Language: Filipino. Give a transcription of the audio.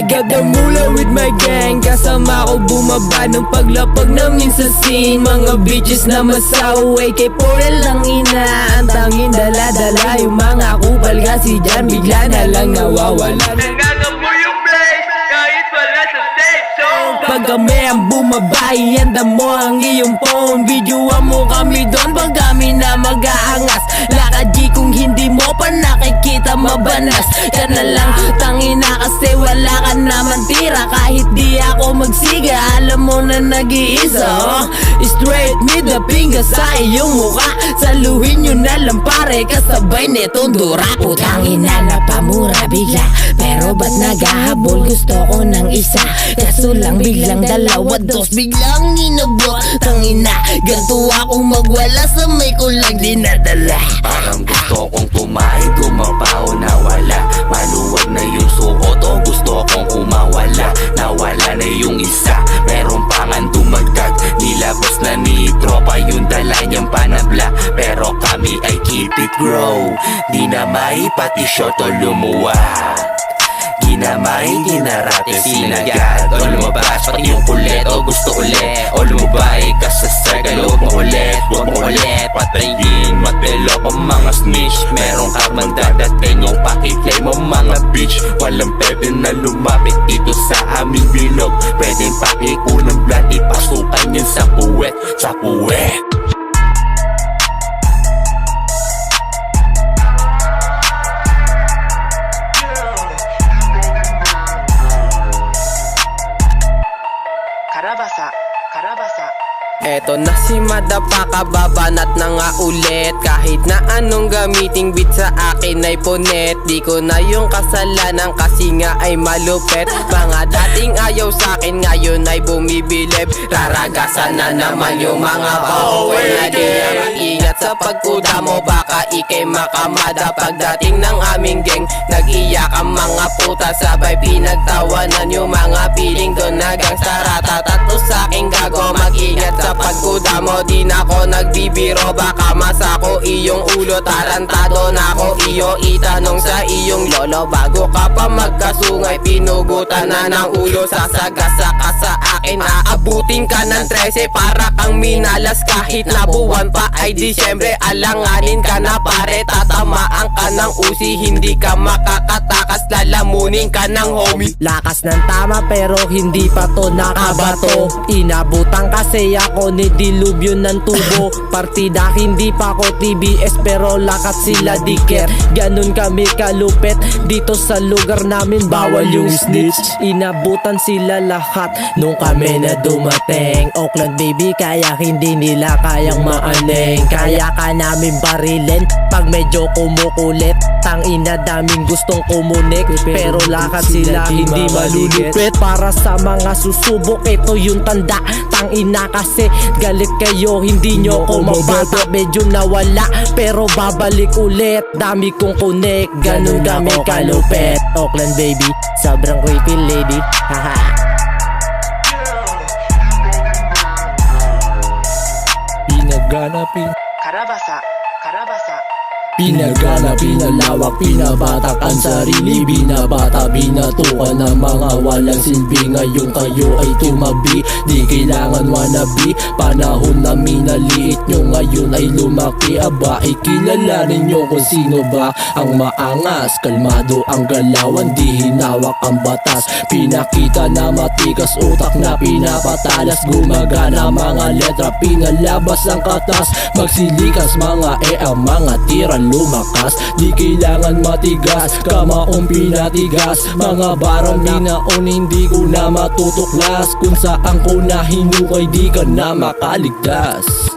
I got the mula with my gang. Kasama ko bumaba ng paglapag namin sa scene. Mga bitches na masaway kay Porel lang ina. Ang tanging dala-dala yung mga kupal kasi dyan bigla na lang nawawala. Nangangamoy yung place kahit wala sa safe zone. Pag kami ang bumaba, ihanda mo ang iyong phone. Videoan mo kami doon pag kami na mag-aangas. Lakad G kung hindi mo pa nakikita mabanas. Yan na lang tangina kasi wala ka naman tira. Kahit di ako magsiga, alam mo na nag-iisa Straight middle finger sa iyong mukha. Saluhin nyo na lang pare kasabay netong dura. Putangina na pamura bigla, pero ba't naghahabol? Gusto ko ng isa, kaso lang biglang dalawa, dos biglang inabot. Tangina, ganto akong magwala sa may ko lang dinadala. Parang gusto kong kumain, tumapaw na wala. Maluwag na yung suot o gusto kong kumawala. Nawala na yung isa, meron pangan dumagdag. Nilabas na ni tropa yung dala niyang panabla. Pero kami ay keep it grow. Di na maipati shot o lumuwag. Ginamay, ginarate, sinagad. O lumabas, pati yung kulit o gusto ulit. O lumabay ka sa circle, huwag mo ulit. Huwag mo ulit, patayin, matelo pa mga snitch. Meron ka man dadating o pakiplay mo mga bitch. Walang pwede na lumapit dito sa aming bilog. Pwedeng pakikunang blood, ipasukan yun sa puwet. Sa puwet. Karabasa. Eto na si Madapa, kababanat na nga ulit. Kahit na anong gamiting beat sa akin ay punet. Di ko na yung kasalanan kasi nga ay malupet. Mga dating ayaw sa akin ngayon ay bumibilib. Raragasan na naman yung mga power. Di na maingat sa pagkuda mo, baka ikay makamada. Pagdating ng aming gang, nag-iyak ang mga puta. Sabay pinagtawanan yung mga piling doon na gangsta. Ratatato sa aking gago, mag-ingat sa pagkuda mo. Di na ako nagbibiro, baka masako iyong ulo. Tarantado na ako, iyo itanong sa iyong lolo. Bago ka pa magkasungay, pinugutan na ng ulo. Sasagasa ka sa akin, aabutin ka ng 13. Para kang minalas kahit na buwan pa ay Disyembre. Alanganin ka na pare, tatamaan ka ng usi. Hindi ka makakatakas, lalamunin ka ng homie. Lakas ng tama pero hindi pa to nakabato. Inabutan kasi ako ni dilubyo ng tubo. Partida hindi pa ako TBS pero lakat sila diker. Ganun kami kalupet dito sa lugar namin, bawal yung snitch. Inabutan sila lahat nung kami na dumating. Oakland baby, kaya hindi nila kayang maaneng. Kaya ka namin barilin pag medyo kumukulit. Tangina daming gustong kumunik, pero lakat sila hindi malulupit. Para sa mga susubok, ito yung tanda. Tangina kasi galit kayo, hindi nyo ko mabata. Medyo nawala pero babalik ulit. Dami kong kunik, ganun kami kalupet. Oakland baby, sobrang creepy lady. Haha. Pinaganapin Karabasa. Pinagana, pinalawak, pinabatak ang sarili. Binabata, binatukan ng mga walang silbi. Ngayon kayo ay tumabi, di kailangan wannabe. Panahon na minaliit nyo, ngayon ay lumaki. Aba, ikilalanin nyo kung sino ba ang maangas. Kalmado ang galawan, di hinawak ang batas. Pinakita na matikas, utak na pinapatalas. Gumagana mga letra, pinalabas ang katas. Magsilikas mga ang mga tira lumakas. Di kailangan matigas, kamaong pinatigas. Mga barang dinaon, hindi ko na matutuklas. Kung saan ko na hinukay, di ka na makaligtas.